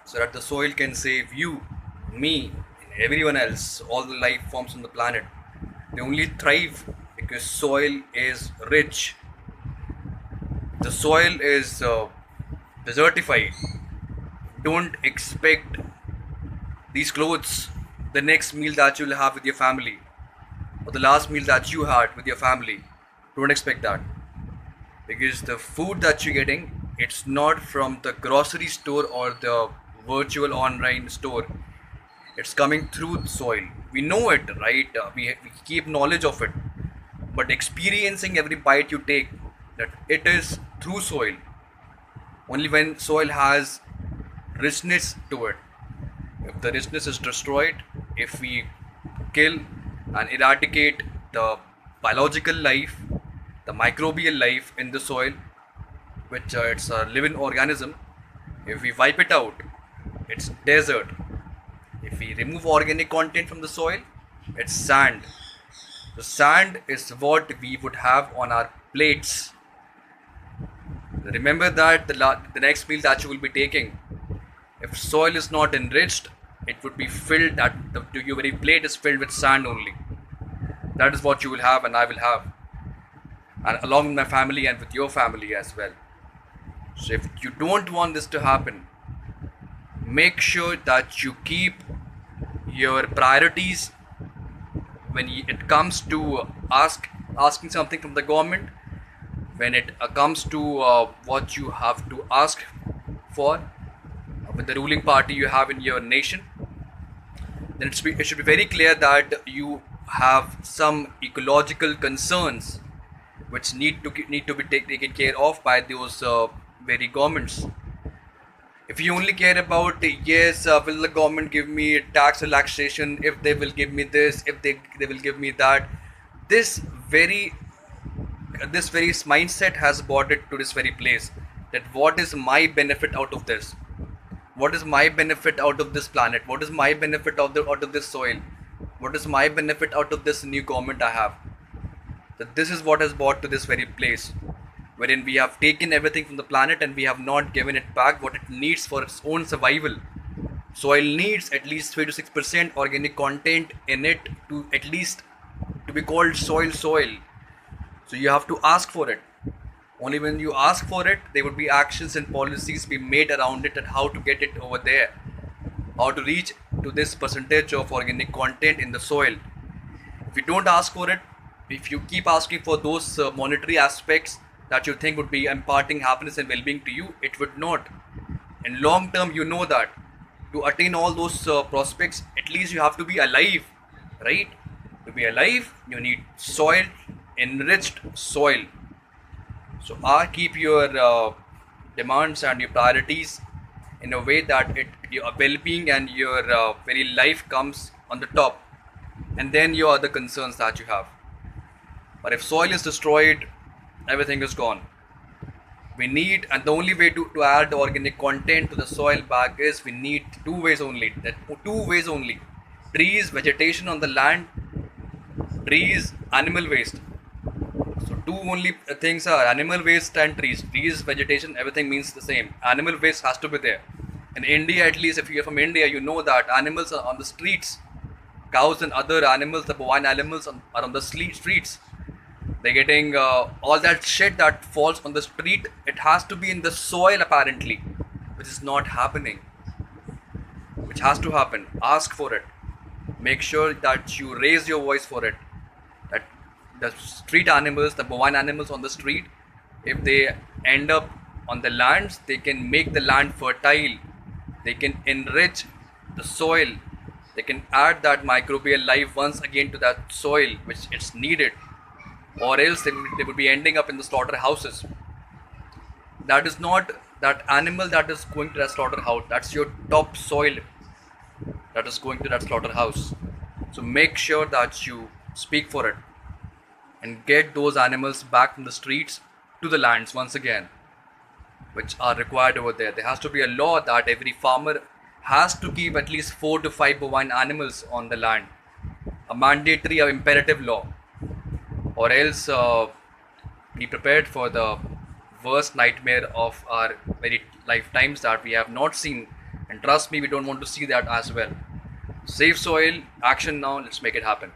so that the soil can save you, me, and everyone else, all the life forms on the planet. They only thrive because soil is rich. The soil is desertified. Don't expect these clothes the next meal that you'll have with your family or the last meal that you had with your family. Don't expect that, because the food that you're getting, it's not from the grocery store or the virtual online store. It's coming through the soil. We know it, right? We keep knowledge of it, but experiencing every bite you take, that it is through soil. Only when soil has richness to it. If the richness is destroyed, if we kill and eradicate the biological life, the microbial life in the soil, which it's a living organism, if we wipe it out, it's desert. If we remove organic content from the soil, it's sand. The sand is what we would have on our plates. Remember that the next meal that you will be taking, if soil is not enriched, it would be filled, that your very plate is filled with sand only. That is what you will have and I will have, and along with my family and with your family as well. So if you don't want this to happen, make sure that you keep your priorities when it comes to asking something from the government, when it comes to what you have to ask for with the ruling party you have in your nation, then it should be very clear that you have some ecological concerns which need to be taken care of by those very governments. If you only care about, yes, will the government give me tax relaxation, if they will give me this, if they will give me that, this very this very mindset has brought it to this very place, that what is my benefit out of this, what is my benefit out of this planet, what is my benefit out of this soil, what is my benefit out of this new government I have. That this is what has brought to this very place, wherein we have taken everything from the planet and we have not given it back what it needs for its own survival. Soil needs at least 3 to 6% organic content in it to at least to be called soil. So you have to ask for it. Only when you ask for it, there would be actions and policies be made around it and how to get it over there, how to reach to this percentage of organic content in the soil. If you don't ask for it, if you keep asking for those monetary aspects that you think would be imparting happiness and well-being to you, it would not. In long term, you know that to attain all those prospects, at least you have to be alive, right? To be alive, you need soil, enriched soil. So keep your demands and your priorities in a way that your well-being and your very life comes on the top, and then your other concerns that you have. But if soil is destroyed, everything is gone. We need, and the only way to add organic content to the soil back is we need two ways only. That two ways only: trees, vegetation on the land, trees, animal waste. So two only things are animal waste and trees. Trees, vegetation, everything means the same. Animal waste has to be there. In India, at least if you're from India, you know that animals are on the streets. Cows and other animals, the bovine animals, are on the streets. They're getting all that shit that falls on the street. It has to be in the soil apparently, which is not happening. Which has to happen. Ask for it. Make sure that you raise your voice for it. That the street animals, the bovine animals on the street, if they end up on the lands, they can make the land fertile. They can enrich the soil. They can add that microbial life once again to that soil which it's needed, or else they would be ending up in the slaughterhouses. That is not that animal that is going to that slaughterhouse, that's your top soil that is going to that slaughterhouse. So make sure that you speak for it and get those animals back from the streets to the lands once again, which are required over there. There has to be a law that every farmer has to keep at least 4 to 5 bovine animals on the land, a mandatory or imperative law, or else be prepared for the worst nightmare of our very lifetimes that we have not seen And trust me, we don't want to see that as well. Save soil, action now, let's make it happen.